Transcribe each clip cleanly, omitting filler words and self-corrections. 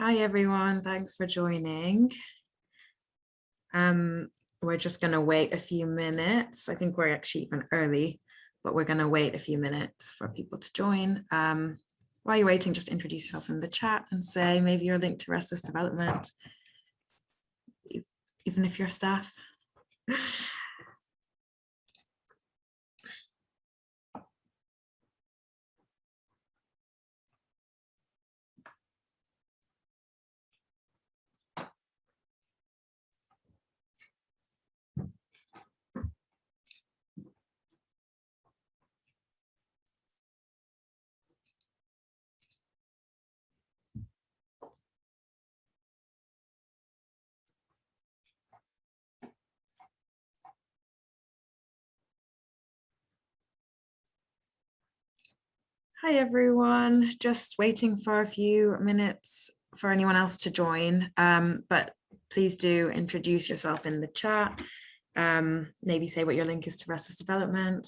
Hi everyone, thanks for joining. We're just going to wait a few minutes. I think we're actually even early, but we're going to wait a few minutes for people to join. While you're waiting, just introduce yourself in the chat and say maybe you're linked to Restless Development, even if you're staff. Hi everyone, just waiting for a few minutes for anyone else to join, but please do introduce yourself in the chat. Maybe say what your link is to Restless Development.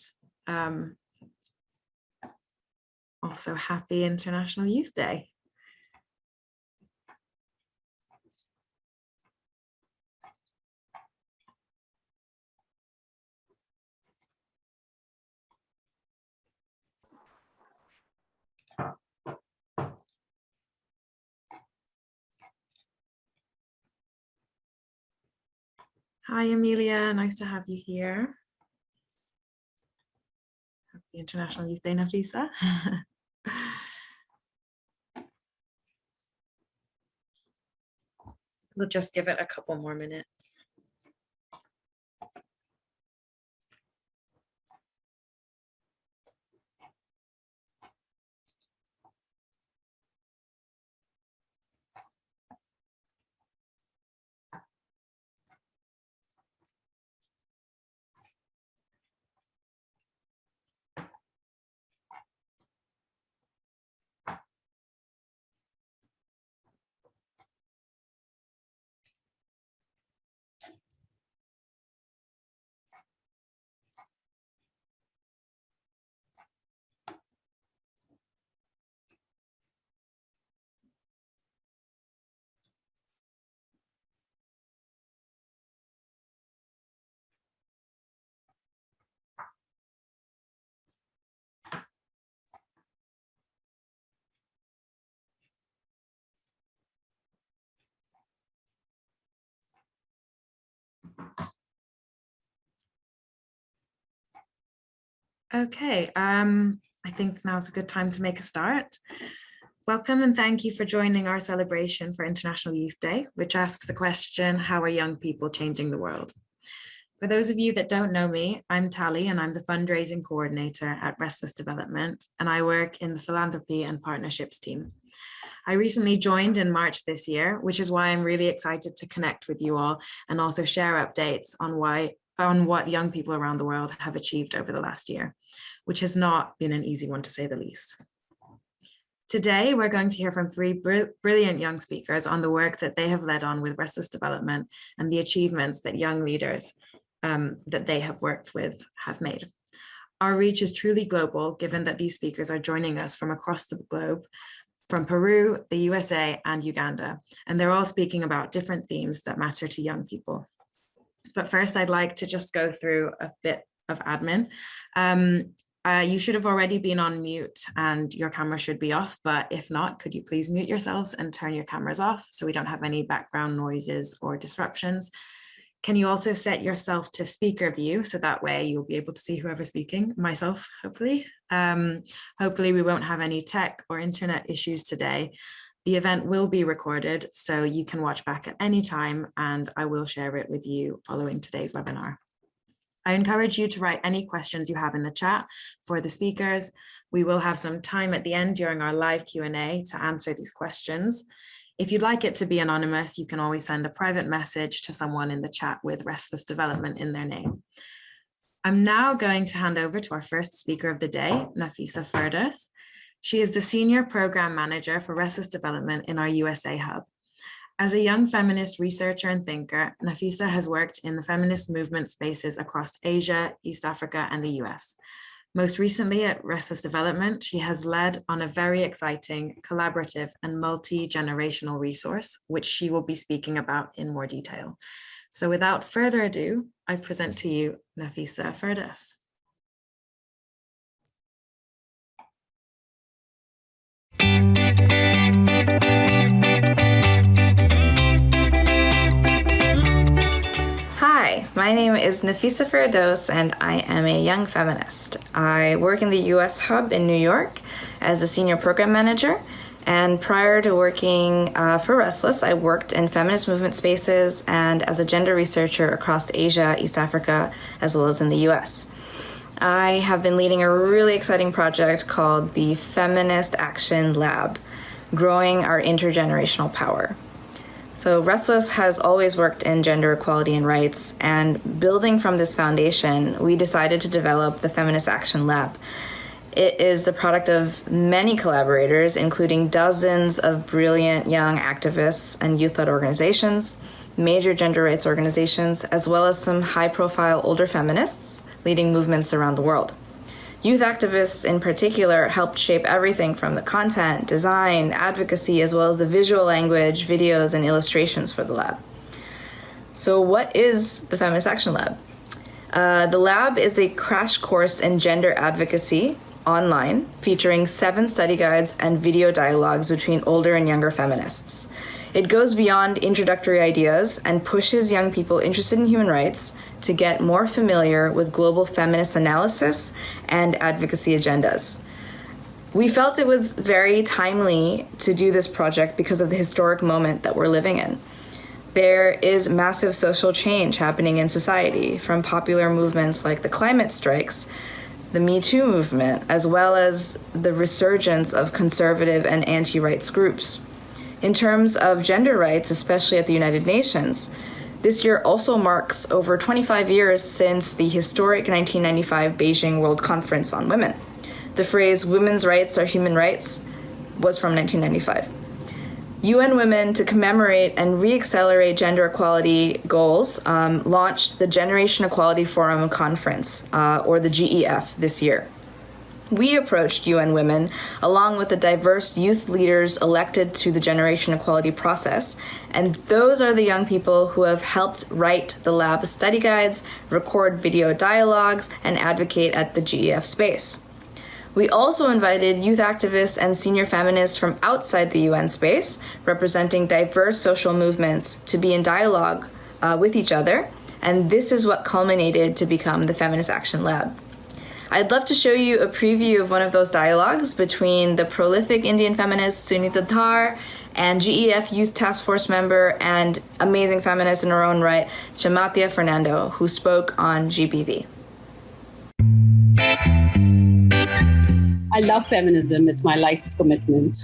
Also, happy International Youth Day. Hi, Amelia. Nice to have you here. Happy International Youth Day, Nafisa. We'll just give it a couple more minutes. Okay, I think now's a good time to make a start. Welcome and thank you for joining our celebration for International Youth Day, which asks the question, how are young people changing the world? For those of you that don't know me, I'm Tally and I'm the fundraising coordinator at Restless Development, and I work in the philanthropy and partnerships team. I recently joined in March this year, which is why I'm really excited to connect with you all and also share updates on what young people around the world have achieved over the last year, which has not been an easy one to say the least. Today, we're going to hear from three brilliant young speakers on the work that they have led on with Restless Development and the achievements that young leaders that they have worked with have made. Our reach is truly global, given that these speakers are joining us from across the globe, from Peru, the USA, and Uganda, and they're all speaking about different themes that matter to young people. But first, I'd like to just go through a bit of admin. You should have already been on mute and your camera should be off, but if not, could you please mute yourselves and turn your cameras off so we don't have any background noises or disruptions. Can you also set yourself to speaker view so that way you'll be able to see whoever's speaking, myself, hopefully. Hopefully we won't have any tech or internet issues today. The event will be recorded, so you can watch back at any time, and I will share it with you following today's webinar. I encourage you to write any questions you have in the chat for the speakers. We will have some time at the end during our live Q&A to answer these questions. If you'd like it to be anonymous, you can always send a private message to someone in the chat with Restless Development in their name. I'm now going to hand over to our first speaker of the day, Nafissa Fardas. She is the Senior Program Manager for Restless Development in our USA Hub. As a young feminist researcher and thinker, Nafissa has worked in the feminist movement spaces across Asia, East Africa, and the US. Most recently at Restless Development, she has led on a very exciting, collaborative and multi-generational resource, which she will be speaking about in more detail. So without further ado, I present to you Nafissa Fardas. Hi, my name is Nafisa Farados and I am a young feminist. I work in the US Hub in New York as a senior program manager, and prior to working for Restless, I worked in feminist movement spaces and as a gender researcher across Asia, East Africa, as well as in the US. I have been leading a really exciting project called the Feminist Action Lab, growing our intergenerational power. So Restless has always worked in gender equality and rights, and building from this foundation, we decided to develop the Feminist Action Lab. It is the product of many collaborators, including dozens of brilliant young activists and youth-led organizations, major gender rights organizations, as well as some high-profile older feminists leading movements around the world. Youth activists in particular helped shape everything from the content, design, advocacy, as well as the visual language, videos, and illustrations for the lab. So what is the Feminist Action Lab? The lab is a crash course in gender advocacy online, featuring 7 study guides and video dialogues between older and younger feminists. It goes beyond introductory ideas and pushes young people interested in human rights to get more familiar with global feminist analysis and advocacy agendas. We felt it was very timely to do this project because of the historic moment that we're living in. There is massive social change happening in society, from popular movements like the climate strikes, the Me Too movement, as well as the resurgence of conservative and anti-rights groups. In terms of gender rights, especially at the United Nations, this year also marks over 25 years since the historic 1995 Beijing World Conference on Women. The phrase "women's rights are human rights" was from 1995. UN Women, to commemorate and re-accelerate gender equality goals, launched the Generation Equality Forum Conference, or the GEF, this year. We approached UN Women, along with the diverse youth leaders elected to the generation equality process, and those are the young people who have helped write the lab study guides, record video dialogues, and advocate at the GEF space. We also invited youth activists and senior feminists from outside the UN space, representing diverse social movements, to be in dialogue with each other, and this is what culminated to become the Feminist Action Lab. I'd love to show you a preview of one of those dialogues between the prolific Indian feminist Sunita Dhar and GEF Youth Task Force member and amazing feminist in her own right, Chamathia Fernando, who spoke on GBV. I love feminism. It's my life's commitment.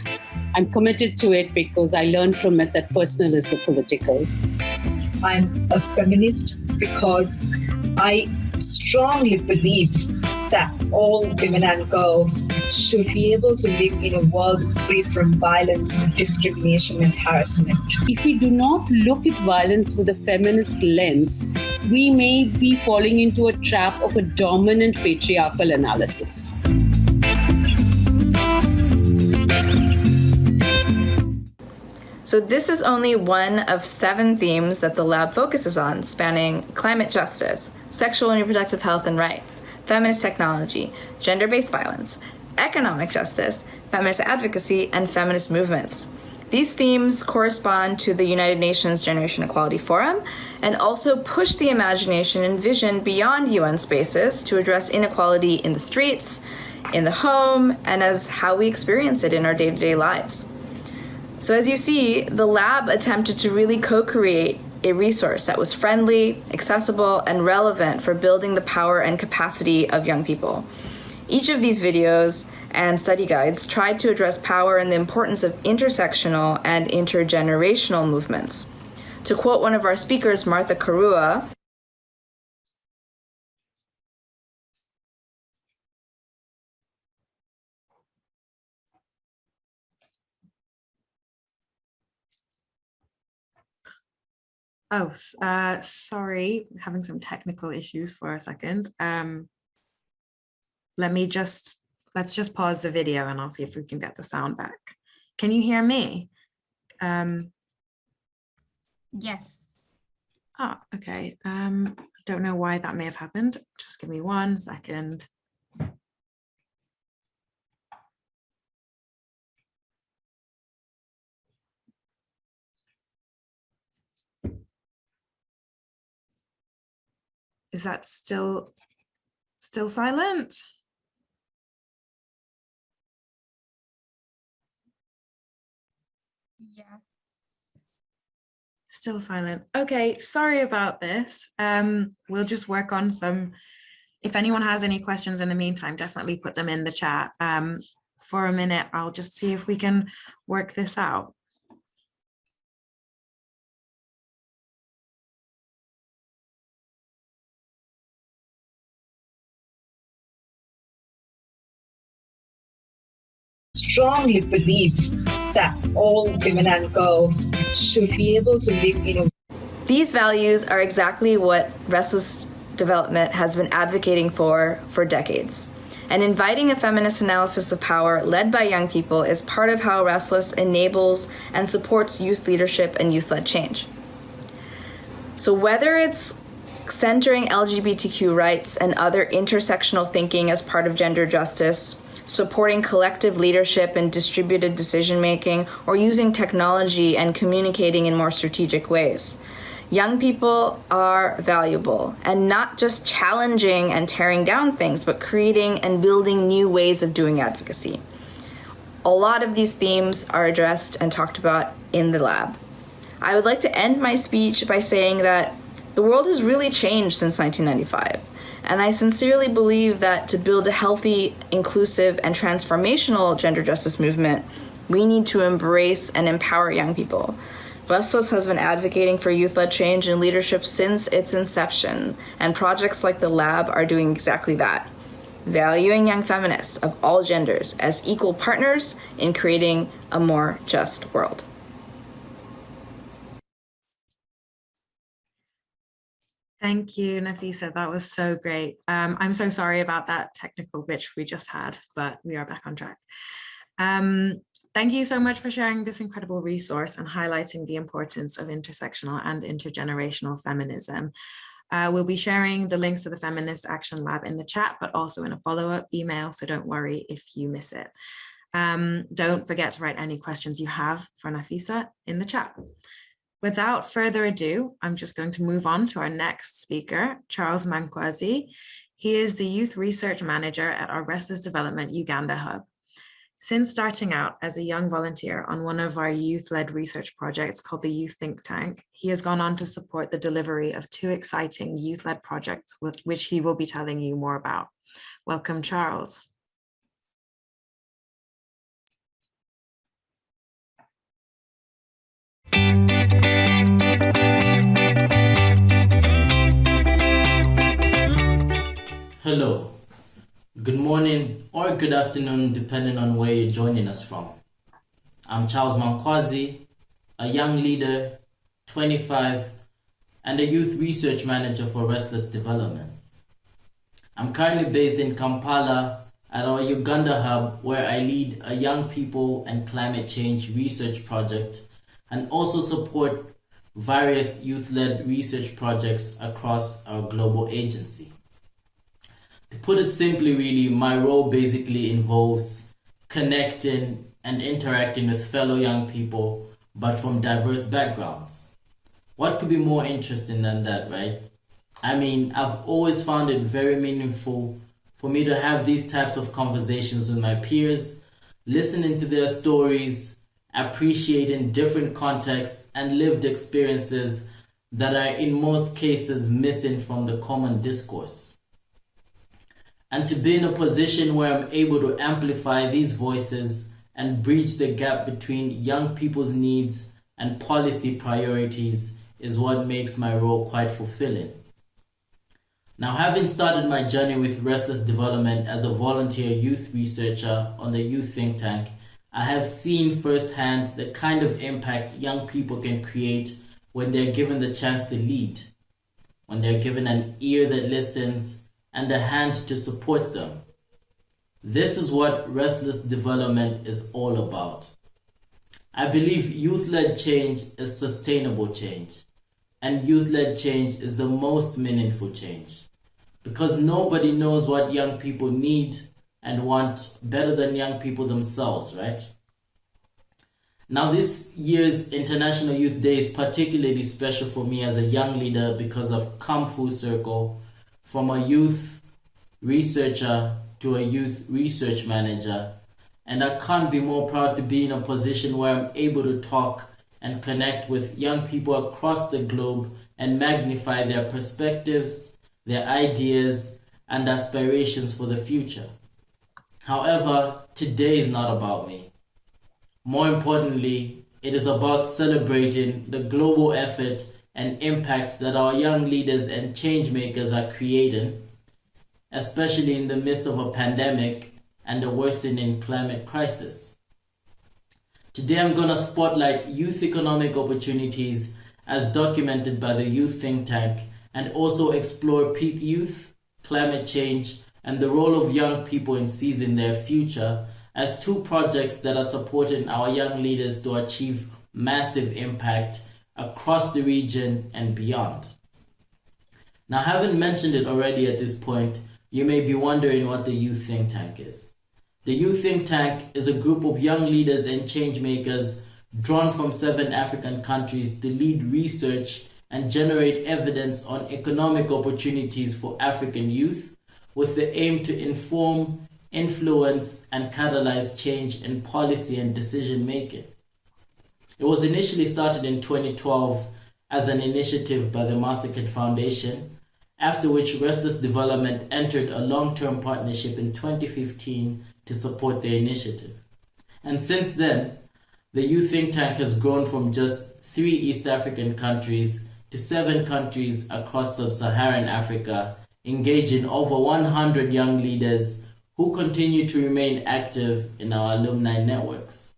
I'm committed to it because I learned from it that personal is the political. I'm a feminist because I strongly believe that all women and girls should be able to live in a world free from violence, discrimination, and harassment. If we do not look at violence with a feminist lens, we may be falling into a trap of a dominant patriarchal analysis. So this is only one of 7 themes that the lab focuses on, spanning climate justice, sexual and reproductive health and rights, feminist technology, gender-based violence, economic justice, feminist advocacy, and feminist movements. These themes correspond to the United Nations Generation Equality Forum and also push the imagination and vision beyond UN spaces to address inequality in the streets, in the home, and as how we experience it in our day-to-day lives. So as you see, the lab attempted to really co-create a resource that was friendly, accessible, and relevant for building the power and capacity of young people. Each of these videos and study guides tried to address power and the importance of intersectional and intergenerational movements. To quote one of our speakers, Martha Karua, Oh, sorry, having some technical issues for a second. let's just pause the video and I'll see if we can get the sound back. Can you hear me? Yes. Oh, okay. I don't know why that may have happened. Just give me 1 second. Is that still silent? Yes. Still silent. Okay, sorry about this. We'll just work on some. If anyone has any questions in the meantime, definitely put them in the chat. For a minute, I'll just see if we can work this out. Strongly believe that all women and girls should be able to live in a. These values are exactly what Restless Development has been advocating for decades. And inviting a feminist analysis of power led by young people is part of how Restless enables and supports youth leadership and youth-led change. So whether it's centering LGBTQ rights and other intersectional thinking as part of gender justice, supporting collective leadership and distributed decision-making, or using technology and communicating in more strategic ways, young people are valuable, and not just challenging and tearing down things, but creating and building new ways of doing advocacy. A lot of these themes are addressed and talked about in the lab. I would like to end my speech by saying that the world has really changed since 1995. And I sincerely believe that to build a healthy, inclusive, and transformational gender justice movement, we need to embrace and empower young people. Restless has been advocating for youth-led change and leadership since its inception, and projects like the lab are doing exactly that, valuing young feminists of all genders as equal partners in creating a more just world. Thank you, Nafisa. That was so great. I'm so sorry about that technical glitch we just had, but we are back on track. Thank you so much for sharing this incredible resource and highlighting the importance of intersectional and intergenerational feminism. We'll be sharing the links to the Feminist Action Lab in the chat, but also in a follow-up email, so don't worry if you miss it. Don't forget to write any questions you have for Nafisa in the chat. Without further ado, I'm just going to move on to our next speaker, Charles Mankwazi. He is the Youth Research Manager at our Restless Development Uganda Hub. Since starting out as a young volunteer on one of our youth-led research projects called the Youth Think Tank, he has gone on to support the delivery of 2 exciting youth-led projects, which he will be telling you more about. Welcome, Charles. Hello, good morning or good afternoon, depending on where you're joining us from. I'm Charles Mankwazi, a young leader, 25, and a youth research manager for Restless Development. I'm currently based in Kampala at our Uganda hub, where I lead a young people and climate change research project and also support various youth-led research projects across our global agency. To put it simply, really, my role basically involves connecting and interacting with fellow young people, but from diverse backgrounds. What could be more interesting than that, right? I mean, I've always found it very meaningful for me to have these types of conversations with my peers, listening to their stories, appreciating different contexts and lived experiences that are in most cases missing from the common discourse. And to be in a position where I'm able to amplify these voices and bridge the gap between young people's needs and policy priorities is what makes my role quite fulfilling. Now, having started my journey with Restless Development as a volunteer youth researcher on the Youth Think Tank, I have seen firsthand the kind of impact young people can create when they're given the chance to lead, when they're given an ear that listens and a hand to support them. This is what Restless development is all about. I believe youth-led change is sustainable change, and youth-led change is the most meaningful change, because nobody knows what young people need and want better than young people themselves, right? Now, this year's International Youth Day is particularly special for me as a young leader because I've come full circle from a youth researcher to a youth research manager, and I can't be more proud to be in a position where I'm able to talk and connect with young people across the globe and magnify their perspectives, their ideas, and aspirations for the future. However, today is not about me. More importantly, it is about celebrating the global effort and impact that our young leaders and change makers are creating, especially in the midst of a pandemic and a worsening climate crisis. Today I'm going to spotlight youth economic opportunities as documented by the Youth Think Tank, and also explore peak youth, climate change, and the role of young people in seizing their future as two projects that are supporting our young leaders to achieve massive impact across the region and beyond. Now, having mentioned it already at this point, you may be wondering what the Youth Think Tank is. The Youth Think Tank is a group of young leaders and change makers drawn from 7 African countries to lead research and generate evidence on economic opportunities for African youth, with the aim to inform, influence, and catalyze change in policy and decision making. It was initially started in 2012 as an initiative by the Mastercard Foundation, after which Restless Development entered a long-term partnership in 2015 to support the initiative. And since then, the Youth Think Tank has grown from just 3 East African countries to 7 countries across sub-Saharan Africa, engaging over 100 young leaders who continue to remain active in our alumni networks.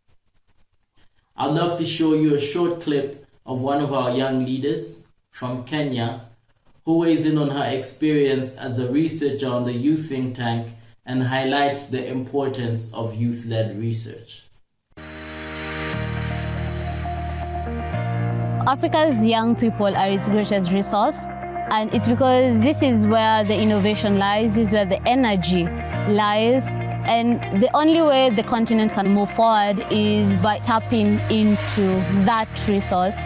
I'd love to show you a short clip of one of our young leaders from Kenya, who weighs in on her experience as a researcher on the Youth Think Tank and highlights the importance of youth-led research. Africa's young people are its greatest resource, and it's because this is where the innovation lies, this is where the energy lies, and the only way the continent can move forward is by tapping into that resource.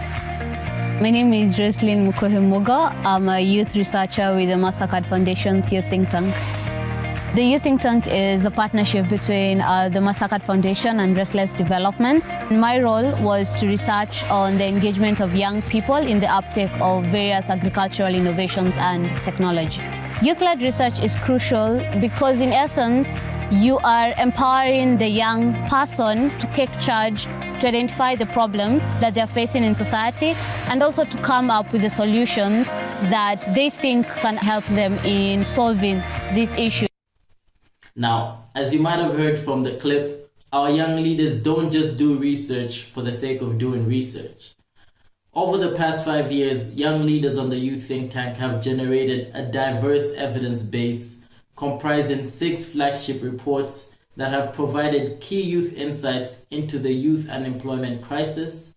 My name is Jocelyn Mukohemuga. I'm a youth researcher with the Mastercard Foundation's Youth Think Tank. The Youth Think Tank is a partnership between the Mastercard Foundation and Restless Development. My role was to research on the engagement of young people in the uptake of various agricultural innovations and technology. Youth-led research is crucial because, in essence, you are empowering the young person to take charge, to identify the problems that they're facing in society, and also to come up with the solutions that they think can help them in solving these issues. Now, as you might have heard from the clip, our young leaders don't just do research for the sake of doing research. Over the past 5 years, young leaders on the Youth Think Tank have generated a diverse evidence base comprising 6 flagship reports that have provided key youth insights into the youth unemployment crisis,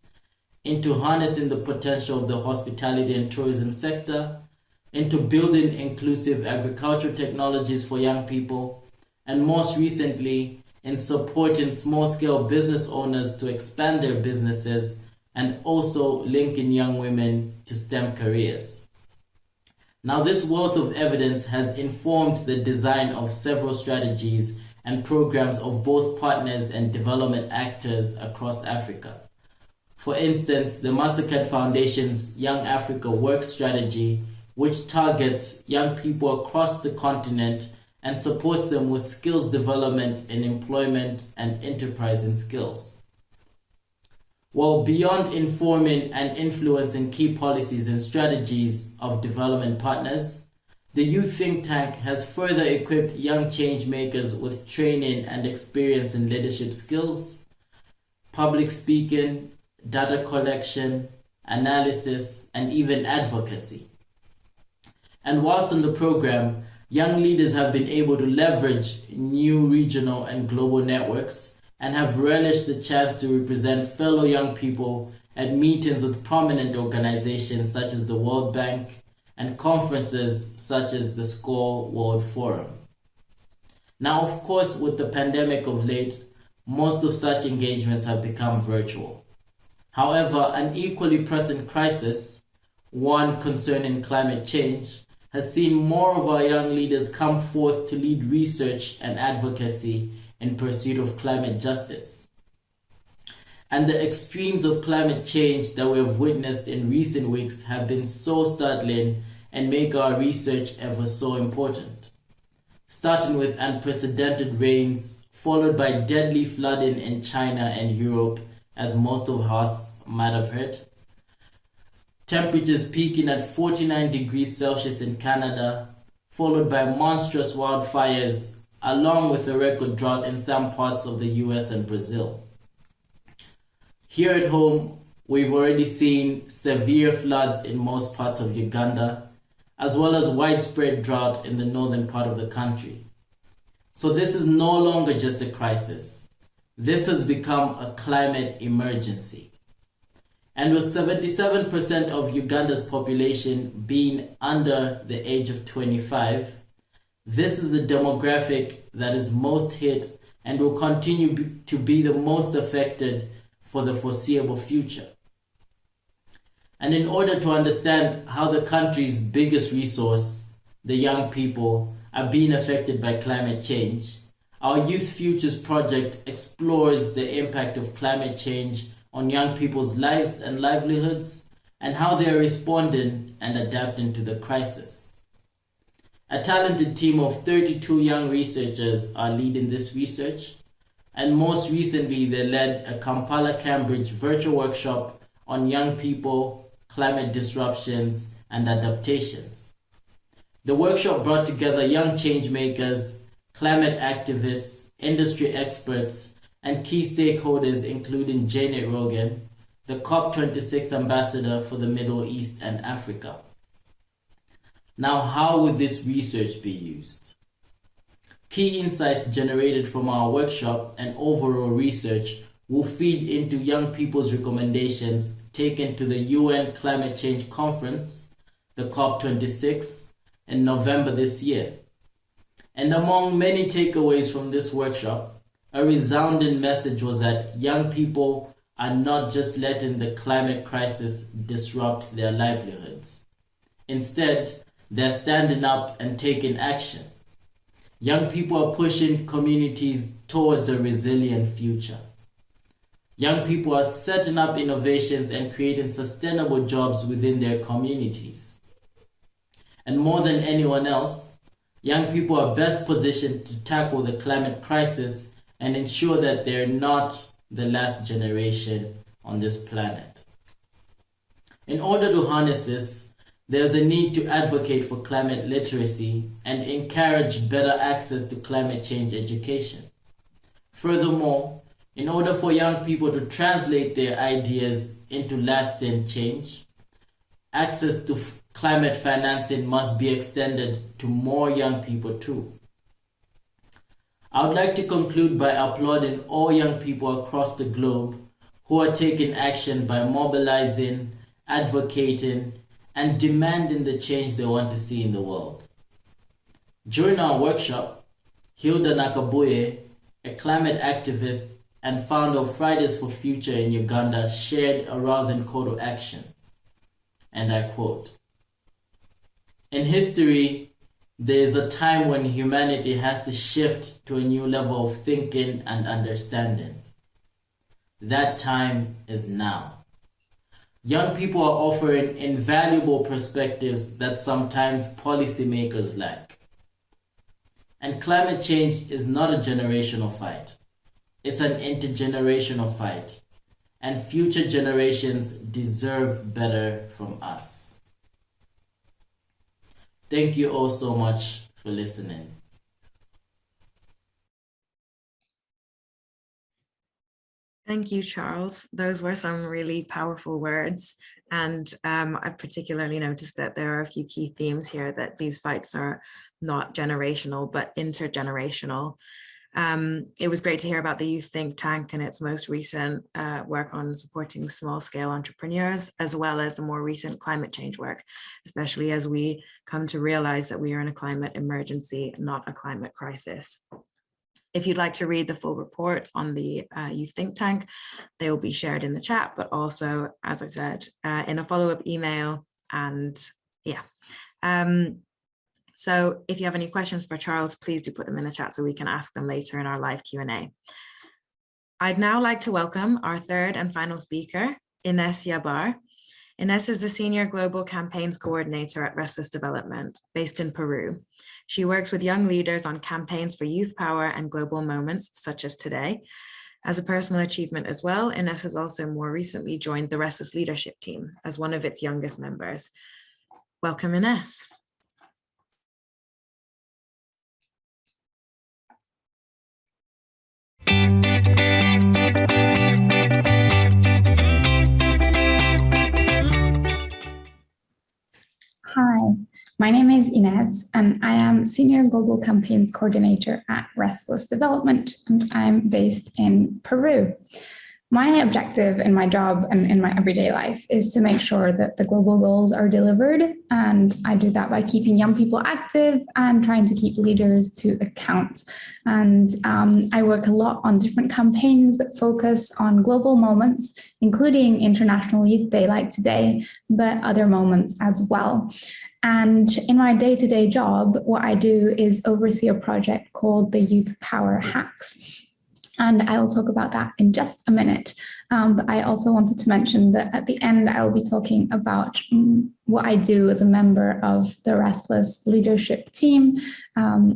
into harnessing the potential of the hospitality and tourism sector, into building inclusive agricultural technologies for young people, and most recently, in supporting small-scale business owners to expand their businesses and also linking young women to STEM careers. Now, this wealth of evidence has informed the design of several strategies and programs of both partners and development actors across Africa. For instance, the Mastercard Foundation's Young Africa Work Strategy, which targets young people across the continent and supports them with skills development in employment and enterprising skills. Well, beyond informing and influencing key policies and strategies of development partners, the Youth Think Tank has further equipped young change makers with training and experience in leadership skills, public speaking, data collection, analysis, and even advocacy. And whilst on the program, young leaders have been able to leverage new regional and global networks and have relished the chance to represent fellow young people at meetings with prominent organizations such as the World Bank and conferences such as the SCORE World Forum. Now, of course, with the pandemic of late, most of such engagements have become virtual. However, an equally present crisis, one concerning climate change, has seen more of our young leaders come forth to lead research and advocacy in pursuit of climate justice. And the extremes of climate change that we have witnessed in recent weeks have been so startling and make our research ever so important. Starting with unprecedented rains, followed by deadly flooding in China and Europe, as most of us might have heard. Temperatures peaking at 49 degrees Celsius in Canada, followed by monstrous wildfires, along with a record drought in some parts of the US and Brazil. Here at home, we've already seen severe floods in most parts of Uganda, as well as widespread drought in the northern part of the country. So this is no longer just a crisis. This has become a climate emergency. And with 77% of Uganda's population being under the age of 25, this is the demographic that is most hit and will continue to be the most affected for the foreseeable future. And in order to understand how the country's biggest resource, the young people, are being affected by climate change, our Youth Futures project explores the impact of climate change on young people's lives and livelihoods and how they are responding and adapting to the crisis. A talented team of 32 young researchers are leading this research, and most recently they led a Kampala-Cambridge virtual workshop on young people, climate disruptions, and adaptations. The workshop brought together young change makers, climate activists, industry experts, and key stakeholders including Janet Rogan, the COP26 ambassador for the Middle East and Africa. Now, how would this research be used? Key insights generated from our workshop and overall research will feed into young people's recommendations taken to the UN Climate Change Conference, the COP26, in November this year. And among many takeaways from this workshop, a resounding message was that young people are not just letting the climate crisis disrupt their livelihoods. Instead, they're standing up and taking action. Young people are pushing communities towards a resilient future. Young people are setting up innovations and creating sustainable jobs within their communities. And more than anyone else, young people are best positioned to tackle the climate crisis and ensure that they're not the last generation on this planet. In order to harness this, there's a need to advocate for climate literacy and encourage better access to climate change education. Furthermore, in order for young people to translate their ideas into lasting change, access to climate financing must be extended to more young people too. I would like to conclude by applauding all young people across the globe who are taking action by mobilizing, advocating, and demanding the change they want to see in the world. During our workshop, Hilda Nakabuye, a climate activist and founder of Fridays for Future in Uganda, shared a rousing call to action. And I quote, "In history, there is a time when humanity has to shift to a new level of thinking and understanding. That time is now. Young people are offering invaluable perspectives that sometimes policymakers lack. And climate change is not a generational fight. It's an intergenerational fight. And future generations deserve better from us." Thank you all so much for listening. Thank you, Charles. Those were some really powerful words. And I've particularly noticed that there are a few key themes here, that these fights are not generational, but intergenerational. It was great to hear about the youth think tank and its most recent work on supporting small-scale entrepreneurs, as well as the more recent climate change work, especially as we come to realize that we are in a climate emergency, not a climate crisis. If you'd like to read the full report on the youth think tank, they will be shared in the chat, but also, as I've said, in a follow-up email. And yeah. So if you have any questions for Charles, please do put them in the chat so we can ask them later in our live Q&A. I'd now like to welcome our third and final speaker, Ines Yabar. Ines is the Senior Global Campaigns Coordinator at Restless Development, based in Peru. She works with young leaders on campaigns for youth power and global moments, such as today. As a personal achievement as well, Ines has also more recently joined the Restless leadership team as one of its youngest members. Welcome, Ines. Hi, my name is Ines, and I am Senior Global Campaigns Coordinator at Restless Development, and I'm based in Peru. My objective in my job and in my everyday life is to make sure that the global goals are delivered, and I do that by keeping young people active and trying to keep leaders to account. And I work a lot on different campaigns that focus on global moments, including International Youth Day like today, but other moments as well. And in my day-to-day job, what I do is oversee a project called the Youth Power Hacks. And I will talk about that in just a minute. But I also wanted to mention that at the end, I will be talking about what I do as a member of the Restless leadership team,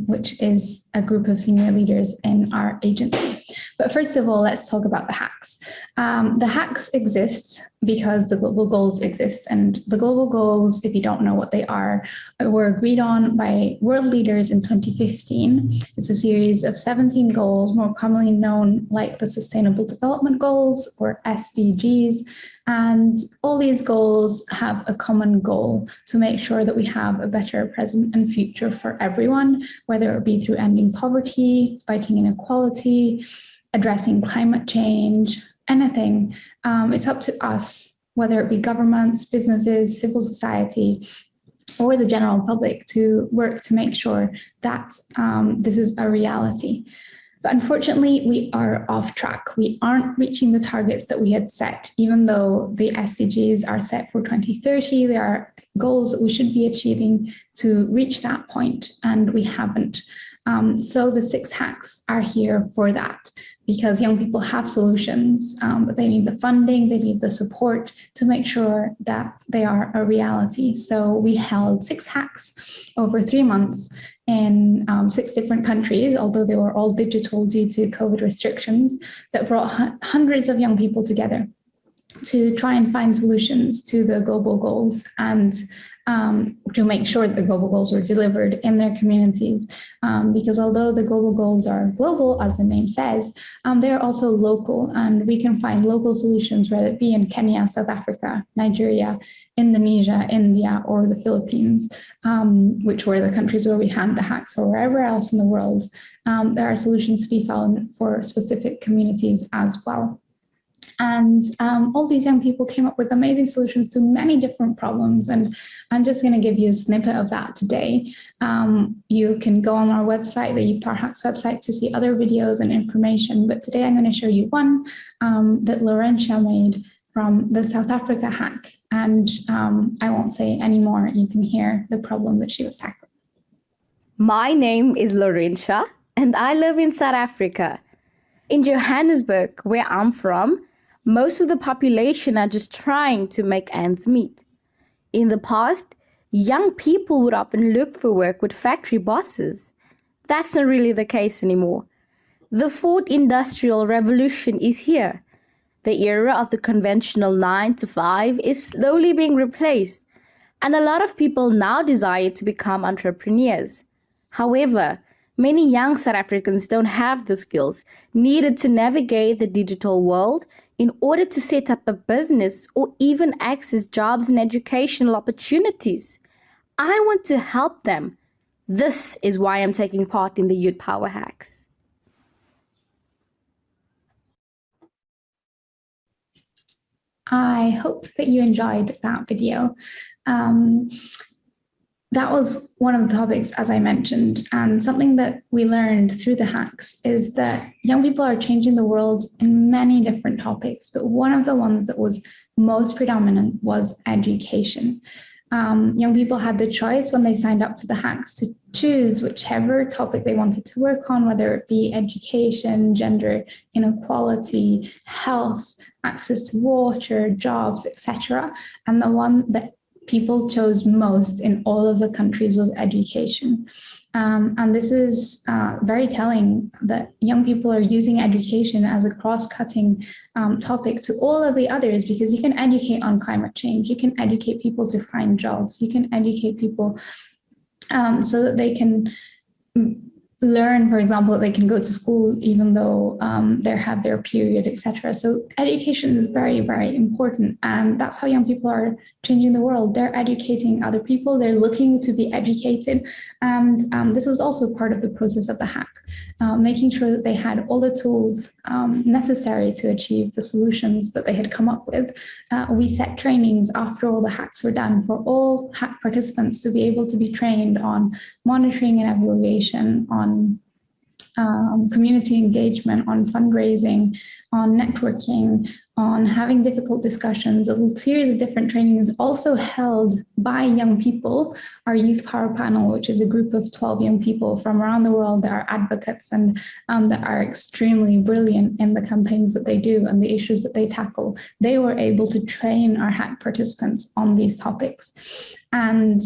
which is a group of senior leaders in our agency. But first of all, let's talk about the hacks. The hacks exist because the global goals exist. And the global goals, if you don't know what they are, were agreed on by world leaders in 2015. It's a series of 17 goals, more commonly known like the Sustainable Development Goals or SDGs. And all these goals have a common goal to make sure that we have a better present and future for everyone, whether it be through ending poverty, fighting inequality, addressing climate change, anything. It's up to us, whether it be governments, businesses, civil society, or the general public, to work to make sure that this is a reality. But unfortunately, we are off track. We aren't reaching the targets that we had set, even though the SDGs are set for 2030. There are goals that we should be achieving to reach that point, and we haven't. So the 6 hacks are here for that, because young people have solutions, but they need the funding, they need the support to make sure that they are a reality. So we held 6 hacks over 3 months in 6 different countries, although they were all digital due to COVID restrictions, that brought hundreds of young people together to try and find solutions to the global goals and to make sure that the global goals were delivered in their communities. Because although the global goals are global, as the name says, they are also local, and we can find local solutions, whether it be in Kenya, South Africa, Nigeria, Indonesia, India, or the Philippines, which were the countries where we had the hacks, or wherever else in the world. There are solutions to be found for specific communities as well. And all these young people came up with amazing solutions to many different problems. And I'm just going to give you a snippet of that today. You can go on our website, the Youth Power Hacks website, to see other videos and information. But today I'm going to show you one that Laurentia made from the South Africa hack. And I won't say any more. You can hear the problem that she was tackling. My name is Laurentia, and I live in South Africa. In Johannesburg, where I'm from, most of the population are just trying to make ends meet. In the past, young people would often look for work with factory bosses. That's not really the case anymore. The fourth industrial revolution is here. The era of the conventional 9-to-5 is slowly being replaced, and a lot of people now desire to become entrepreneurs. However, many young South Africans don't have the skills needed to navigate the digital world in order to set up a business or even access jobs and educational opportunities. I want to help them. This is why I'm taking part in the Youth Power Hacks. I hope that you enjoyed that video. That was one of the topics, as I mentioned, and something that we learned through the hacks is that young people are changing the world in many different topics, but one of the ones that was most predominant was education. Young people had the choice when they signed up to the hacks to choose whichever topic they wanted to work on, whether it be education, gender inequality, health, access to water, jobs, etc. And the one that people chose most in all of the countries was education. And this is very telling that young people are using education as a cross-cutting topic to all of the others, because you can educate on climate change, you can educate people to find jobs, you can educate people so that they can learn, for example, that they can go to school even though they have their period, etc. So education is very, very important, and that's how young people are changing the world. They're educating other people, they're looking to be educated, and this was also part of the process of the hack, making sure that they had all the tools necessary to achieve the solutions that they had come up with. We set trainings after all the hacks were done for all hack participants to be able to be trained on monitoring and evaluation, on community engagement, on fundraising, on networking, on having difficult discussions. A series of different trainings also held by young people. Our Youth Power Panel, which is a group of 12 young people from around the world that are advocates and that are extremely brilliant in the campaigns that they do and the issues that they tackle, they were able to train our hack participants on these topics. And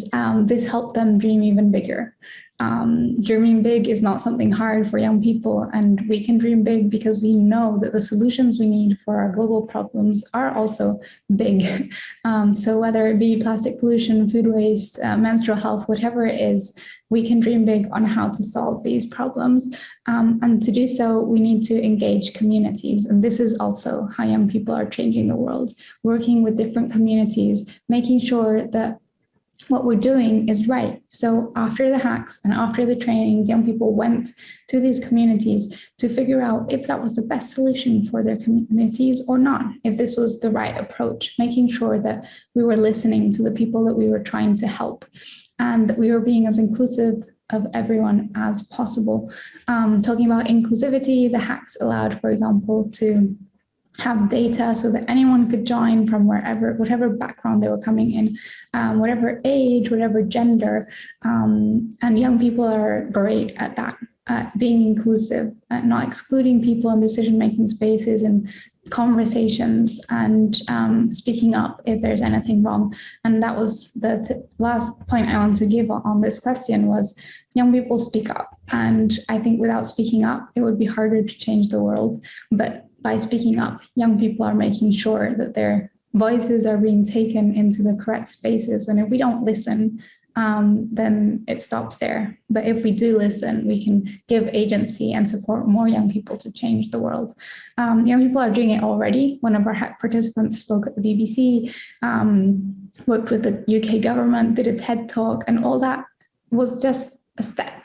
this helped them dream even bigger. Dreaming big is not something hard for young people, and we can dream big because we know that the solutions we need for our global problems are also big. So whether it be plastic pollution, food waste, menstrual health, whatever it is, we can dream big on how to solve these problems. And to do so, we need to engage communities. And this is also how young people are changing the world, working with different communities, making sure that what we're doing is right. So after the hacks and after the trainings, young people went to these communities to figure out if that was the best solution for their communities or not, if this was the right approach, making sure that we were listening to the people that we were trying to help and that we were being as inclusive of everyone as possible. Talking about inclusivity, the hacks allowed, for example, to have data so that anyone could join from wherever, whatever background they were coming in, whatever age, whatever gender, and young people are great at that, at being inclusive, at not excluding people in decision-making spaces and conversations, and speaking up if there's anything wrong. And that was the last point I want to give on this question was young people speak up. And I think without speaking up, it would be harder to change the world. But by speaking up, young people are making sure that their voices are being taken into the correct spaces. And if we don't listen, then it stops there. But if we do listen, we can give agency and support more young people to change the world. Young people are doing it already. One of our hack participants spoke at the BBC, worked with the UK government, did a TED talk, and all that was just a step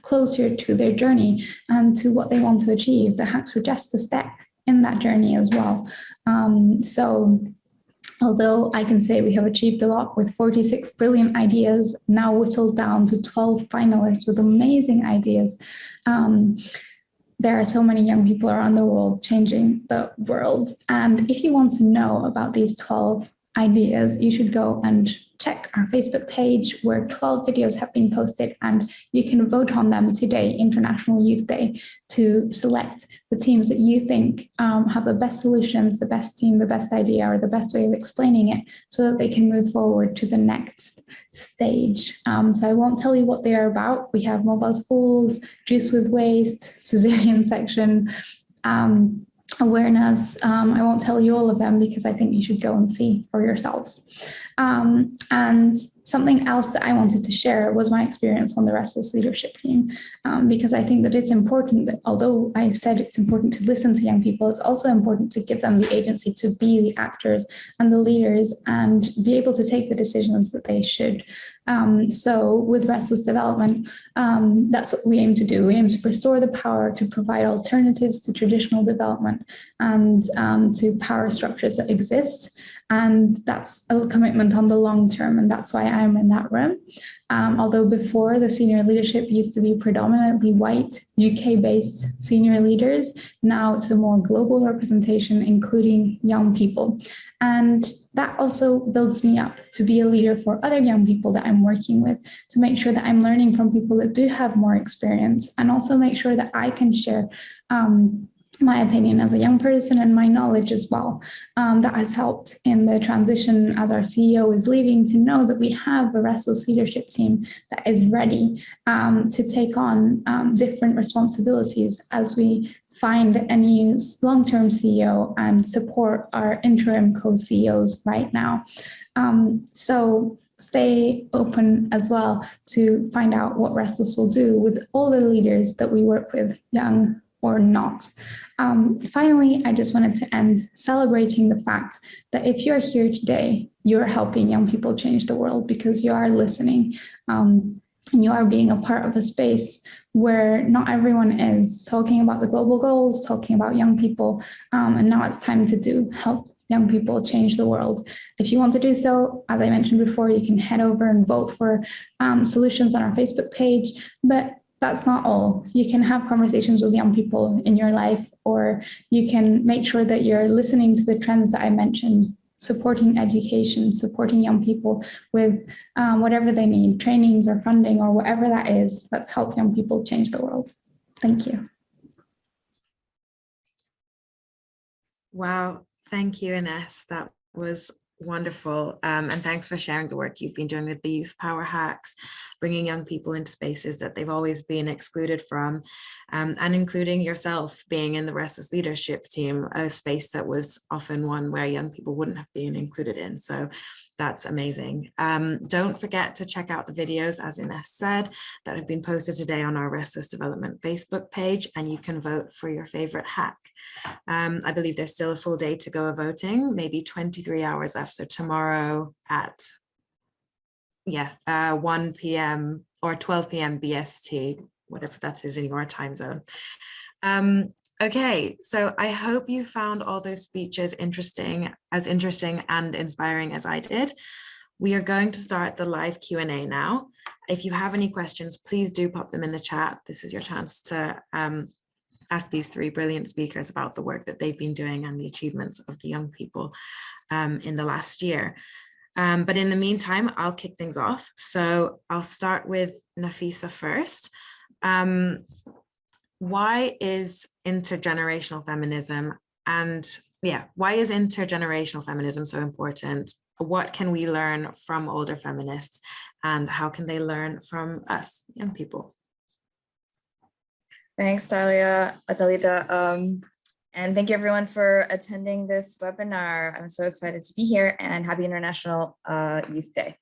closer to their journey and to what they want to achieve. The hacks were just a step in that journey as well. So although I can say we have achieved a lot with 46 brilliant ideas, now whittled down to 12 finalists with amazing ideas, there are so many young people around the world changing the world. And if you want to know about these 12 ideas, you should go and check our Facebook page where 12 videos have been posted, and you can vote on them today, International Youth Day, to select the teams that you think have the best solutions, the best team, the best idea, or the best way of explaining it so that they can move forward to the next stage. So I won't tell you what they are about. We have mobile schools, juice with waste, cesarean section, awareness. I won't tell you all of them because I think you should go and see for yourselves. And something else that I wanted to share was my experience on the Restless leadership team, because I think that it's important that, although I've said it's important to listen to young people, it's also important to give them the agency to be the actors and the leaders and be able to take the decisions that they should. So with Restless Development, that's what we aim to do. We aim to restore the power to provide alternatives to traditional development and to power structures that exist. And that's a commitment on the long term, and that's why I'm in that room. Although before, the senior leadership used to be predominantly white, UK-based senior leaders, now it's a more global representation, including young people. And that also builds me up to be a leader for other young people that I'm working with, to make sure that I'm learning from people that do have more experience, and also make sure that I can share my opinion as a young person and my knowledge as well. That has helped in the transition as our CEO is leaving, to know that we have a Restless leadership team that is ready to take on different responsibilities as we find a new long-term CEO and support our interim co-CEOs right now. So stay open as well to find out what Restless will do with all the leaders that we work with, young or not. Finally, I just wanted to end celebrating the fact that if you're here today, you're helping young people change the world, because you are listening and you are being a part of a space where not everyone is talking about the global goals, talking about young people, and now it's time to help young people change the world. If you want to do so, as I mentioned before, you can head over and vote for solutions on our Facebook page, but that's not all. You can have conversations with young people in your life, or you can make sure that you're listening to the trends that I mentioned, supporting education, supporting young people with whatever they need, trainings or funding or whatever that is. Let's help young people change the world. Thank you. Wow, thank you, Ines. That was wonderful. And thanks for sharing the work you've been doing with the Youth Power Hacks, bringing young people into spaces that they've always been excluded from, and including yourself being in the Restless leadership team, a space that was often one where young people wouldn't have been included in. So that's amazing. Don't forget to check out the videos, as Ines said, that have been posted today on our Restless Development Facebook page, and you can vote for your favorite hack. I believe there's still a full day to go of voting, maybe 23 hours left. So tomorrow at 1 p.m. or 12 p.m. BST, whatever that is in your time zone. Okay, so I hope you found all those speeches interesting and inspiring as I did. We are going to start the live Q&A now. If you have any questions, please do pop them in the chat. This is your chance to ask these three brilliant speakers about the work that they've been doing and the achievements of the young people in the last year. But in the meantime, I'll kick things off. So I'll start with Nafisa first. Why is intergenerational feminism so important? What can we learn from older feminists, and how can they learn from us, young people? Thanks, Dalita. And thank you everyone for attending this webinar. I'm so excited to be here, and happy International Youth Day.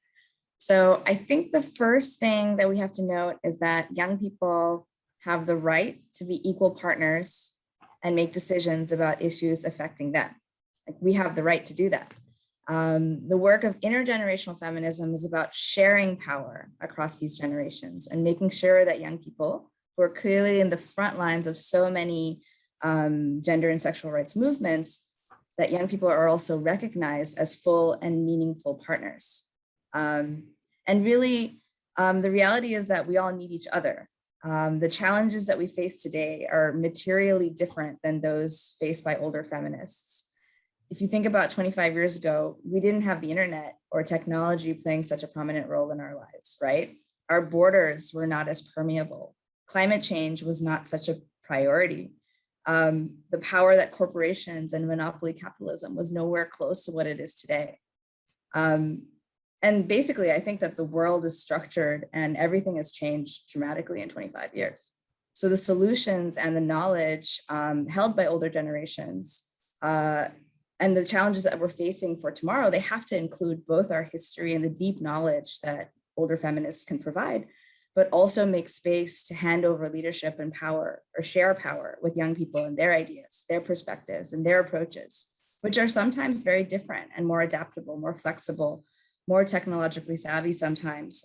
So I think the first thing that we have to note is that young people have the right to be equal partners and make decisions about issues affecting them. Like, we have the right to do that. The work of intergenerational feminism is about sharing power across these generations and making sure that young people, who are clearly in the front lines of so many gender and sexual rights movements, that young people are also recognized as full and meaningful partners. And really, the reality is that we all need each other. The challenges that we face today are materially different than those faced by older feminists. If you think about 25 years ago, we didn't have the internet or technology playing such a prominent role in our lives, right? Our borders were not as permeable. Climate change was not such a priority. The power that corporations and monopoly capitalism was nowhere close to what it is today. And basically, I think that the world is structured and everything has changed dramatically in 25 years. So the solutions and the knowledge held by older generations And the challenges that we're facing for tomorrow, they have to include both our history and the deep knowledge that older feminists can provide, but also make space to hand over leadership and power, or share power with young people and their ideas, their perspectives, and their approaches, which are sometimes very different and more adaptable, more flexible, more technologically savvy sometimes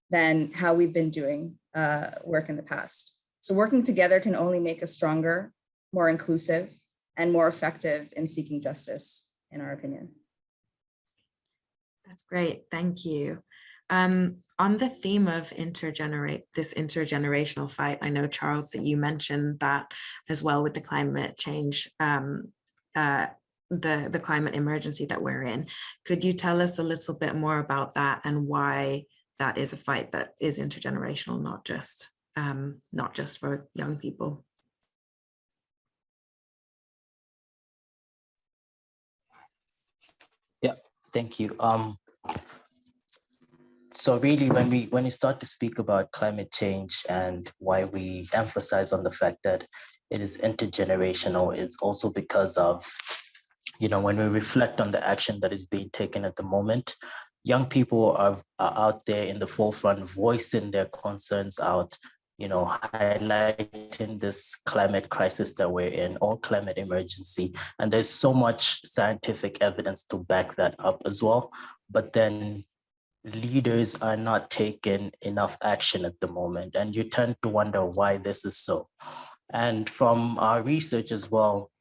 than how we've been doing work in the past. So working together can only make us stronger, more inclusive, and more effective in seeking justice, in our opinion. That's great, thank you. On the theme of this intergenerational fight, I know, Charles, that you mentioned that as well with the climate change, the climate emergency that we're in. Could you tell us a little bit more about that and why that is a fight that is intergenerational, not just for young people? Yeah, thank you. So really, when we start to speak about climate change and why we emphasize on the fact that it is intergenerational, it's also because of, when we reflect on the action that is being taken at the moment, young people are out there in the forefront, voicing their concerns out, highlighting this climate crisis that we're in, or climate emergency. And there's so much scientific evidence to back that up as well. But then leaders are not taking enough action at the moment. And you tend to wonder why this is so. And from our research as well,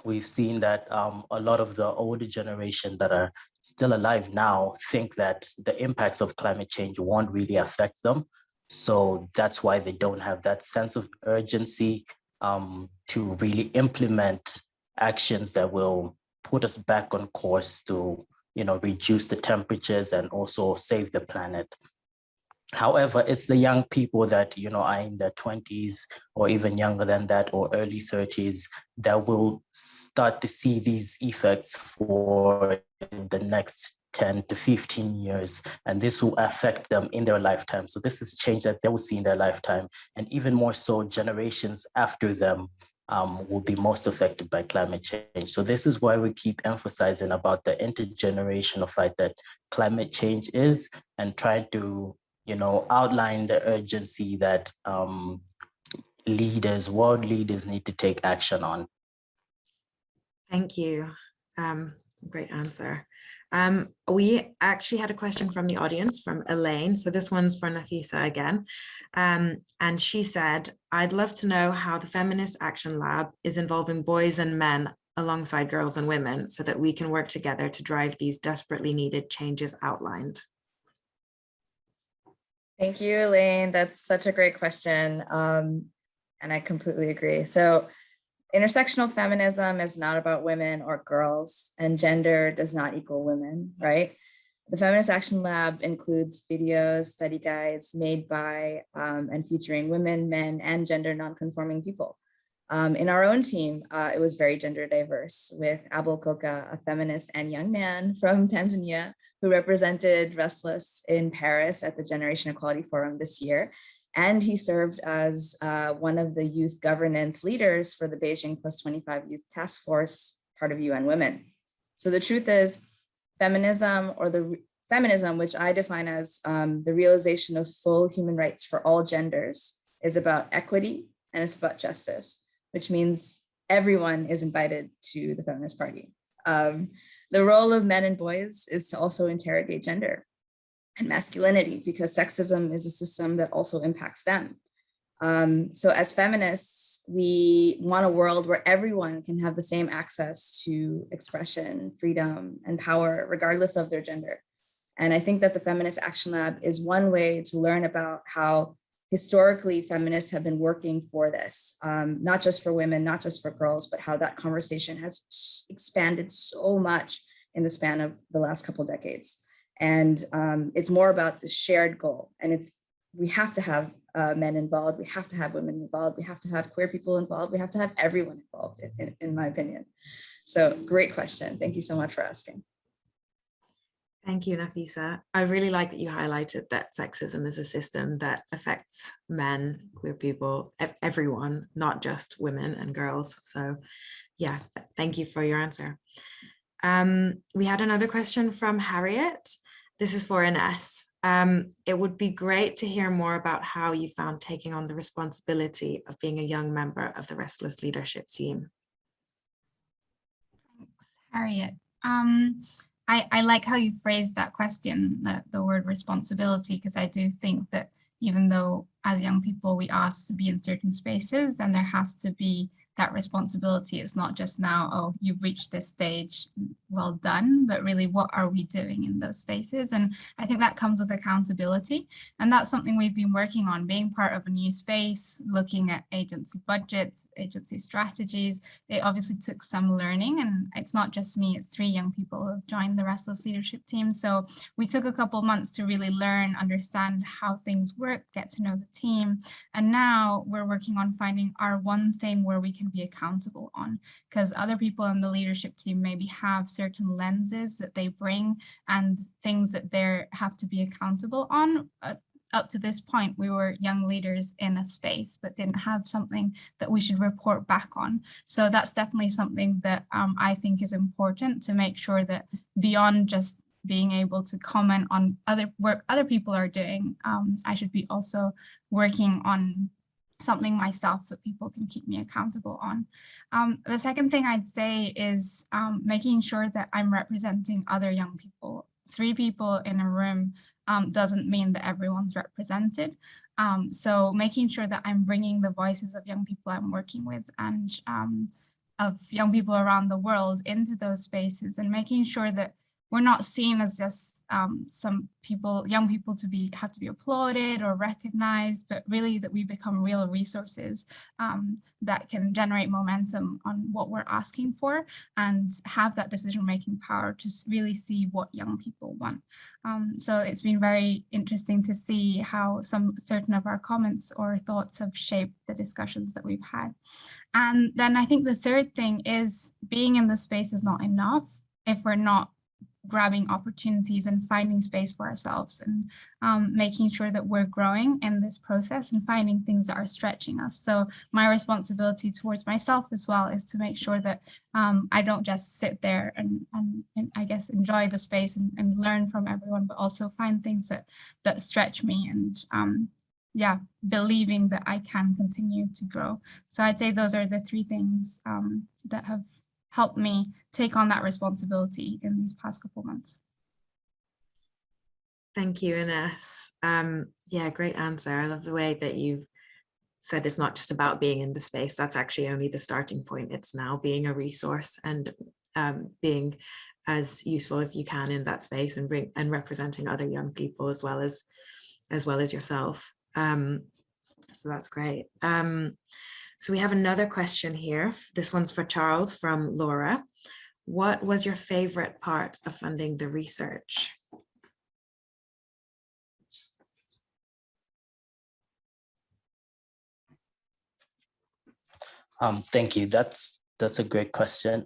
we've seen that a lot of the older generation that are still alive now think that the impacts of climate change won't really affect them. So that's why they don't have that sense of urgency to really implement actions that will put us back on course to, reduce the temperatures and also save the planet. However, it's the young people that, are in their 20s or even younger than that, or early 30s, that will start to see these effects for the next 10 to 15 years, and this will affect them in their lifetime. So this is change that they will see in their lifetime, and even more so, generations after them will be most affected by climate change. So this is why we keep emphasizing about the intergenerational fight that climate change is, and trying to outline the urgency that world leaders need to take action on. Thank you. Great answer. We actually had a question from the audience, from Elaine. So this one's for Nafisa again. And she said, I'd love to know how the Feminist Action Lab is involving boys and men alongside girls and women so that we can work together to drive these desperately needed changes outlined. Thank you, Elaine. That's such a great question. And I completely agree. So intersectional feminism is not about women or girls, and gender does not equal women, right? The Feminist Action Lab includes videos, study guides made by and featuring women, men, and gender nonconforming people. In our own team, it was very gender diverse, with Abel Koka, a feminist and young man from Tanzania, who represented Restless in Paris at the Generation Equality Forum this year. And he served as one of the youth governance leaders for the Beijing Plus 25 Youth Task Force, part of UN Women. So the truth is, feminism, which I define as the realization of full human rights for all genders, is about equity and it's about justice, which means everyone is invited to the Feminist Party. The role of men and boys is to also interrogate gender and masculinity, because sexism is a system that also impacts them. So as feminists, we want a world where everyone can have the same access to expression, freedom, and power, regardless of their gender. And I think that the Feminist Action Lab is one way to learn about how historically feminists have been working for this, not just for women, not just for girls, but how that conversation has expanded so much in the span of the last couple of decades. And it's more about the shared goal. And we have to have men involved, we have to have women involved, we have to have queer people involved, we have to have everyone involved, in my opinion. So great question. Thank you so much for asking. Thank you, Nafisa. I really like that you highlighted that sexism is a system that affects men, queer people, everyone, not just women and girls. So yeah, thank you for your answer. We had another question from Harriet. This is for Ines. It would be great to hear more about how you found taking on the responsibility of being a young member of the Restless leadership team. Thanks, Harriet. I like how you phrased that question, the word responsibility, because I do think that even though as young people we ask to be in certain spaces, then there has to be that responsibility. It's not just now, oh, you've reached this stage, well done, but really what are we doing in those spaces? And I think that comes with accountability. And that's something we've been working on, being part of a new space, looking at agency budgets, agency strategies. It obviously took some learning, and it's not just me, it's 3 young people who have joined the Restless leadership team. So we took a couple months to really learn, understand how things work, get to know the team. And now we're working on finding our one thing where we can be accountable on, because other people in the leadership team maybe have certain lenses that they bring and things that they have to be accountable on. Up to this point, we were young leaders in a space, but didn't have something that we should report back on. So that's definitely something that I think is important, to make sure that beyond just being able to comment on other work other people are doing, I should be also working on something myself that people can keep me accountable on. The second thing I'd say is making sure that I'm representing other young people. 3 people in a room doesn't mean that everyone's represented. So making sure that I'm bringing the voices of young people I'm working with and of young people around the world into those spaces, and making sure that we're not seen as just some people, young people, have to be applauded or recognized, but really that we become real resources that can generate momentum on what we're asking for and have that decision-making power to really see what young people want. So it's been very interesting to see how certain of our comments or thoughts have shaped the discussions that we've had. And then I think the third thing is being in the space is not enough if we're not grabbing opportunities and finding space for ourselves, and making sure that we're growing in this process and finding things that are stretching us. So my responsibility towards myself as well is to make sure that I don't just sit there and I guess enjoy the space and learn from everyone, but also find things that stretch me, and yeah, believing that I can continue to grow. So I'd say those are the 3 things that have helped me take on that responsibility in these past couple months. Thank you, Ines. Yeah, great answer. I love the way that you've said it's not just about being in the space. That's actually only the starting point. It's now being a resource and being as useful as you can in that space, and representing other young people as well as yourself. So that's great. So we have another question here. This one's for Charles from Laura. What was your favorite part of funding the research? Thank you. That's a great question.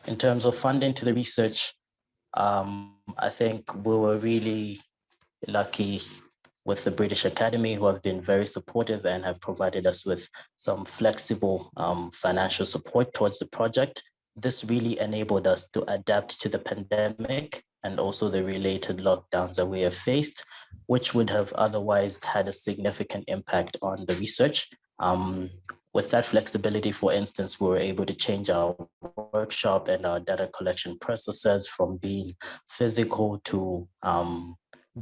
In terms of funding to the research, I think we were really lucky with the British Academy, who have been very supportive and have provided us with some flexible financial support towards the project. This really enabled us to adapt to the pandemic and also the related lockdowns that we have faced, which would have otherwise had a significant impact on the research. With that flexibility, for instance, we were able to change our workshop and our data collection processes from being physical to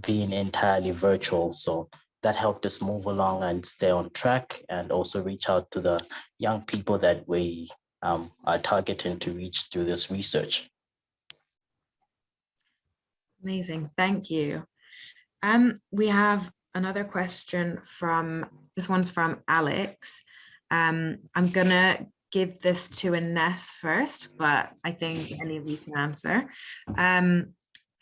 being entirely virtual. So that helped us move along and stay on track, and also reach out to the young people that we are targeting to reach through this research. Amazing, thank you. We have another question this one's from Alex. I'm gonna give this to Ines first, but I think any of you can answer.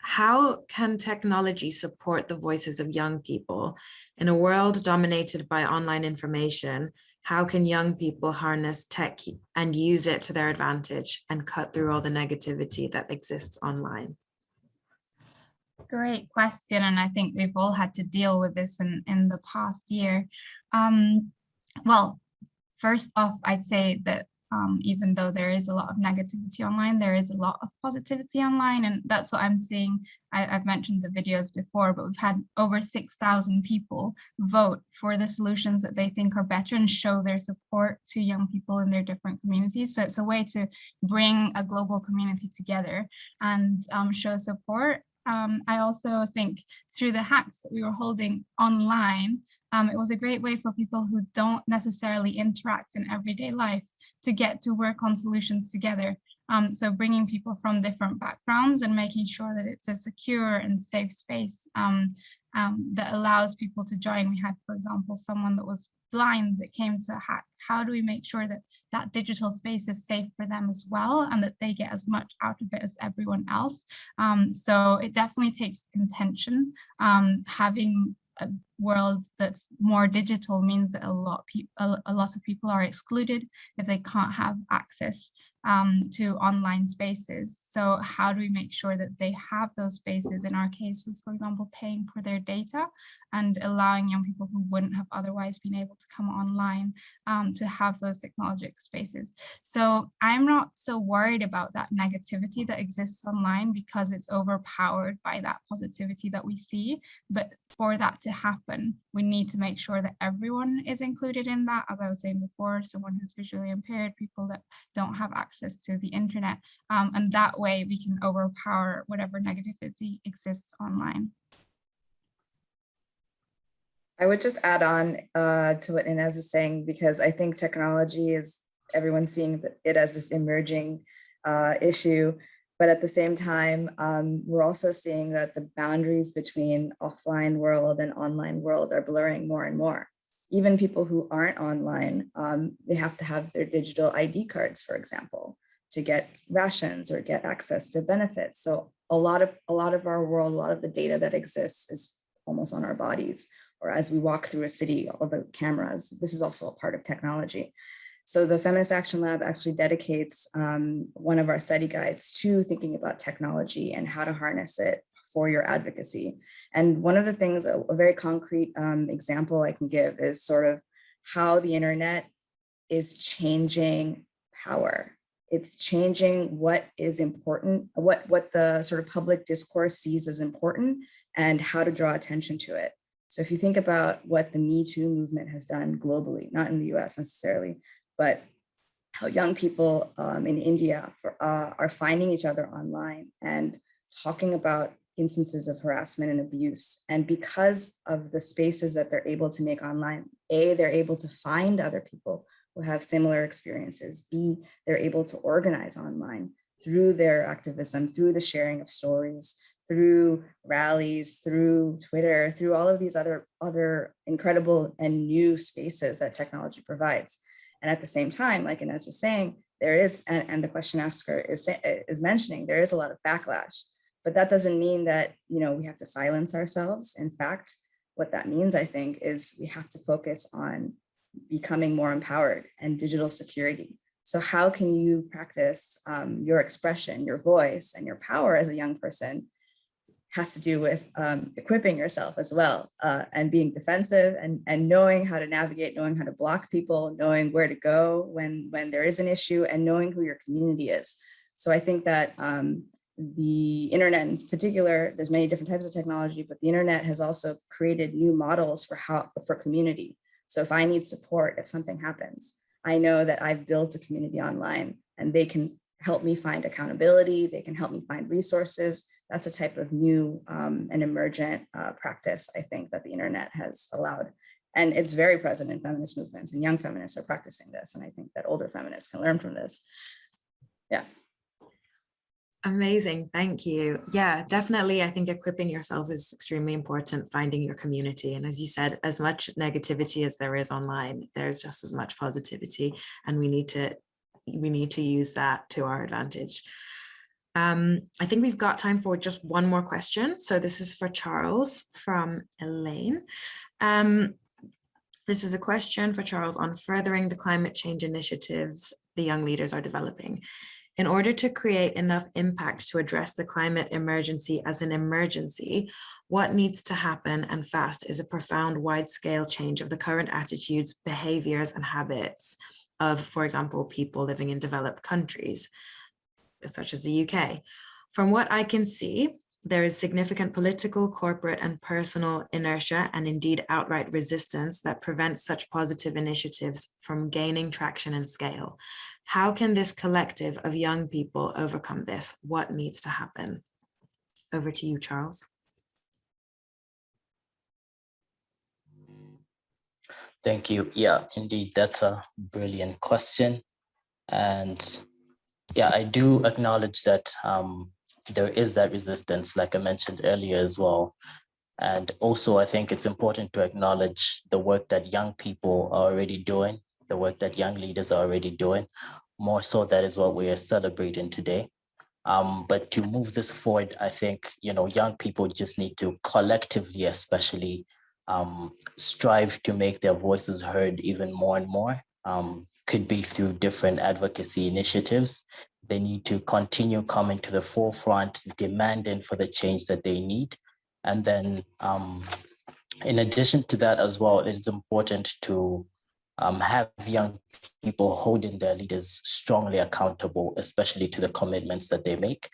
How can technology support the voices of young people? In a world dominated by online information, how can young people harness tech and use it to their advantage and cut through all the negativity that exists online? Great question, and I think we've all had to deal with this in the past year. Well, first off, I'd say that even though there is a lot of negativity online, there is a lot of positivity online. And that's what I'm seeing. I've mentioned the videos before, but we've had over 6,000 people vote for the solutions that they think are better and show their support to young people in their different communities. So it's a way to bring a global community together and show support. I also think through the hacks that we were holding online, it was a great way for people who don't necessarily interact in everyday life to get to work on solutions together. So bringing people from different backgrounds and making sure that it's a secure and safe space that allows people to join. We had, for example, someone that was blind that came to a hack. How do we make sure that that digital space is safe for them as well, and that they get as much out of it as everyone else? So it definitely takes intention. Having a world that's more digital means that a lot of people are excluded if they can't have access to online spaces. So how do we make sure that they have those spaces? In our case was, for example, paying for their data and allowing young people who wouldn't have otherwise been able to come online to have those technologic spaces. So I'm not so worried about that negativity that exists online because it's overpowered by that positivity that we see. But for that to happen, we need to make sure that everyone is included in that. As I was saying before, someone who's visually impaired, people that don't have access to the internet, and that way we can overpower whatever negativity exists online. I would just add on to what Inez is saying, because I think technology is, everyone's seeing it as this emerging issue. But at the same time, we're also seeing that the boundaries between offline world and online world are blurring more and more. Even people who aren't online, they have to have their digital ID cards, for example, to get rations or get access to benefits. So a lot of our world, a lot of the data that exists is almost on our bodies, or as we walk through a city, all the cameras. This is also a part of technology. So the Feminist Action Lab actually dedicates one of our study guides to thinking about technology and how to harness it for your advocacy. And one of the things, a very concrete example I can give is sort of how the internet is changing power. It's changing what is important, what the sort of public discourse sees as important, and how to draw attention to it. So if you think about what the Me Too movement has done globally, not in the US necessarily, but how young people in India are finding each other online and talking about instances of harassment and abuse. And because of the spaces that they're able to make online, A, they're able to find other people who have similar experiences. B, they're able to organize online through their activism, through the sharing of stories, through rallies, through Twitter, through all of these other incredible and new spaces that technology provides. And at the same time, like Inez is saying, there is, and the question asker is mentioning, there is a lot of backlash, but that doesn't mean that, we have to silence ourselves. In fact, what that means, I think, is we have to focus on becoming more empowered and digital security. So how can you practice your expression, your voice, and your power as a young person? Has to do with equipping yourself as well, and being defensive and knowing how to navigate, knowing how to block people, knowing where to go when there is an issue, and knowing who your community is. So I think that the internet in particular, there's many different types of technology, but the internet has also created new models for community. So if I need support, if something happens, I know that I've built a community online and they can help me find accountability, they can help me find resources. That's a type of new and emergent practice, I think, that the internet has allowed. And it's very present in feminist movements, and young feminists are practicing this. And I think that older feminists can learn from this. Yeah. Amazing, thank you. Yeah, definitely. I think equipping yourself is extremely important, finding your community. And as you said, as much negativity as there is online, there's just as much positivity, and we need to use that to our advantage. I think we've got time for just one more question. So this is for Charles from Elaine. This is a question for Charles on furthering the climate change initiatives the young leaders are developing. In order to create enough impact to address the climate emergency as an emergency, what needs to happen and fast is a profound wide-scale change of the current attitudes, behaviors, and habits of, for example, people living in developed countries, such as the UK. From what I can see, there is significant political, corporate, and personal inertia, and indeed outright resistance that prevents such positive initiatives from gaining traction and scale. How can this collective of young people overcome this? What needs to happen? Over to you, Charles. Thank you. Yeah, indeed, that's a brilliant question. And yeah, I do acknowledge that there is that resistance, like I mentioned earlier as well. And also, I think it's important to acknowledge the work that young people are already doing, the work that young leaders are already doing. More so, that is what we are celebrating today. But to move this forward, I think, young people just need to collectively, especially, strive to make their voices heard even more and more. Could be through different advocacy initiatives. They need to continue coming to the forefront, demanding for the change that they need. And then in addition to that as well, it is important to have young people holding their leaders strongly accountable, especially to the commitments that they make.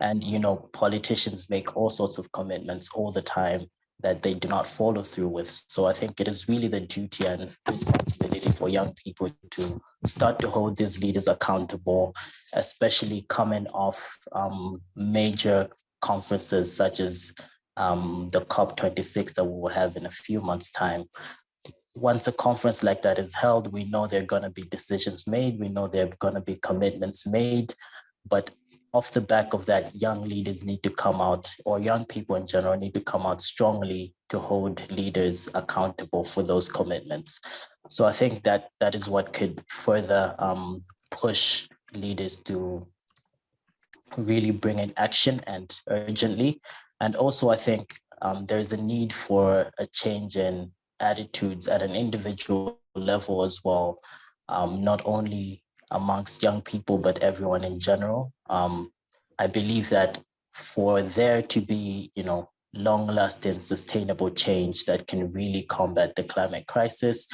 And, politicians make all sorts of commitments all the time that they do not follow through with. So I think it is really the duty and responsibility for young people to start to hold these leaders accountable, especially coming off major conferences such as the COP26 that we will have in a few months' time. Once a conference like that is held, we know there are going to be decisions made, we know there are going to be commitments made, but off the back of that, young leaders need to come out, or young people in general need to come out strongly to hold leaders accountable for those commitments. So I think that is what could further push leaders to really bring in action and urgently. And also, I think there's a need for a change in attitudes at an individual level as well, not only amongst young people, but everyone in general. I believe that for there to be, long-lasting, sustainable change that can really combat the climate crisis,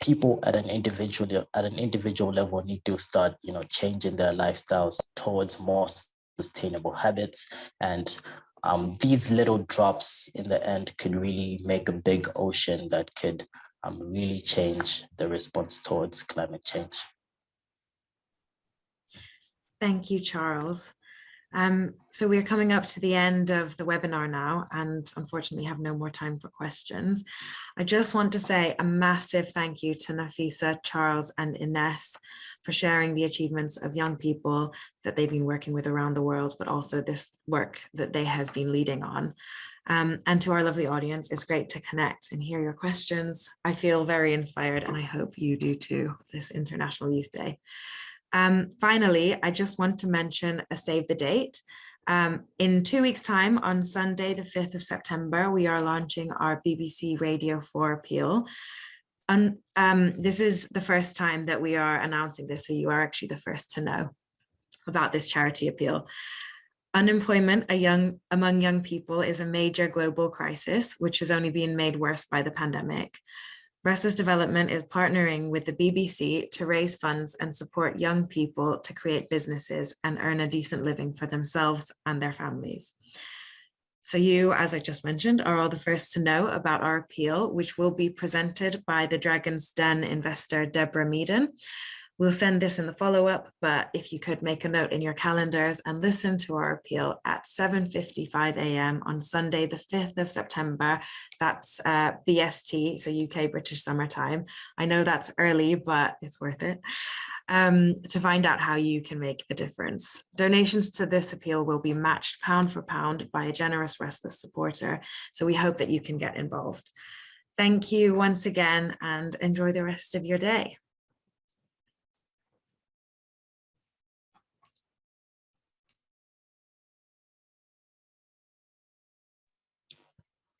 people at an individual level need to start, changing their lifestyles towards more sustainable habits. And these little drops in the end could really make a big ocean that could really change the response towards climate change. Thank you, Charles. So we're coming up to the end of the webinar now, and unfortunately have no more time for questions. I just want to say a massive thank you to Nafisa, Charles, and Ines for sharing the achievements of young people that they've been working with around the world, but also this work that they have been leading on. And to our lovely audience, it's great to connect and hear your questions. I feel very inspired, and I hope you do too, this International Youth Day. Finally, I just want to mention a save the date. In 2 weeks' time, on Sunday, the 5th of September, we are launching our BBC Radio 4 appeal. And this is the first time that we are announcing this, so you are actually the first to know about this charity appeal. Unemployment among young people is a major global crisis, which has only been made worse by the pandemic. Restless Development is partnering with the BBC to raise funds and support young people to create businesses and earn a decent living for themselves and their families. So you, as I just mentioned, are all the first to know about our appeal, which will be presented by the Dragon's Den investor, Deborah Meaden. We'll send this in the follow-up, but if you could make a note in your calendars and listen to our appeal at 7:55 a.m. on Sunday, the 5th of September, that's BST, so UK British Summer Time. I know that's early, but it's worth it, to find out how you can make a difference. Donations to this appeal will be matched pound for pound by a generous Restless supporter, so we hope that you can get involved. Thank you once again, and enjoy the rest of your day.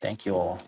Thank you all.